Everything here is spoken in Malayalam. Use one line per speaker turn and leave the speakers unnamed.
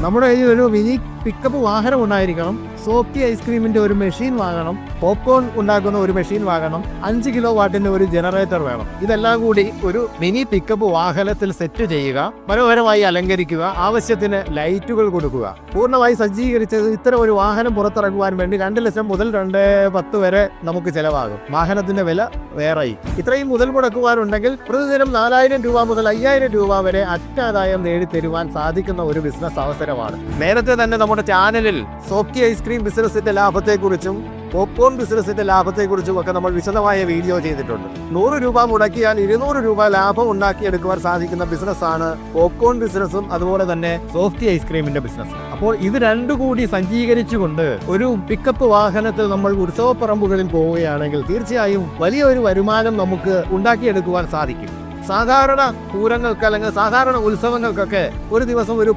നമ്മുടെ കയ്യിൽ ഒരു മിനി പിക്കപ്പ് വാഹനം ഉണ്ടായിരിക്കണം, സോഫ്റ്റി ഐസ്ക്രീമിന്റെ ഒരു മെഷീൻ വാങ്ങണം, പോപ്കോൺ ഉണ്ടാക്കുന്ന ഒരു മെഷീൻ വാങ്ങണം, 5 കിലോ വാട്ടിന്റെ ഒരു ജനറേറ്റർ വേണം. ഇതെല്ലാം കൂടി ഒരു മിനി പിക്കപ്പ് വാഹനത്തിൽ സെറ്റ് ചെയ്യുക, മനോഹരമായി അലങ്കരിക്കുക, ആവശ്യത്തിന് ലൈറ്റുകൾ കൊടുക്കുക. പൂർണ്ണമായി സജ്ജീകരിച്ചത് ഇത്തരം ഒരു വാഹനം പുറത്തിറക്കുവാൻ വേണ്ടി 2 ലക്ഷം മുതൽ 2.10 വരെ നമുക്ക് ചെലവാകും. വാഹനത്തിന്റെ വില വേറെയായി. ഇത്രയും മുതൽ മുടക്കുവാനുണ്ടെങ്കിൽ പ്രതിദിനം 4000 രൂപ മുതൽ 5000 രൂപ വരെ അറ്റാദായം നേടിത്തരുവാൻ സാധിക്കുന്ന ഒരു ബിസിനസ് അവസരമാണ്. നേരത്തെ തന്നെ നമ്മുടെ ചാനലിൽ സോഫ്റ്റി ഐസ്ക്രീം ബിസിനസിന്റെ ലാഭത്തെക്കുറിച്ചും പോപ്കോൺ ബിസിനസിന്റെ ലാഭത്തെക്കുറിച്ചും ഒക്കെ നമ്മൾ വിശദമായ വീഡിയോ ചെയ്തിട്ടുണ്ട്. 100 രൂപ മുടക്കിയാൽ 200 രൂപ ലാഭം ഉണ്ടാക്കിയെടുക്കുവാൻ സാധിക്കുന്ന ബിസിനസ്സാണ് പോപ്കോൺ ബിസിനസ്സും അതുപോലെ തന്നെ സോഫ്റ്റി ഐസ്ക്രീമിന്റെ ബിസിനസ്. അപ്പോൾ ഇത് രണ്ടു കൂടി സജ്ജീകരിച്ചുകൊണ്ട് ഒരു പിക്കപ്പ് വാഹനത്തിൽ നമ്മൾ ഉത്സവപ്പറമ്പുകളിൽ പോവുകയാണെങ്കിൽ തീർച്ചയായും വലിയൊരു വരുമാനം നമുക്ക് ഉണ്ടാക്കിയെടുക്കുവാൻ സാധിക്കും. സാധാരണ പൂരങ്ങൾക്ക് അല്ലെങ്കിൽ സാധാരണ ഉത്സവങ്ങൾക്കൊക്കെ ഒരു ദിവസം ഒരു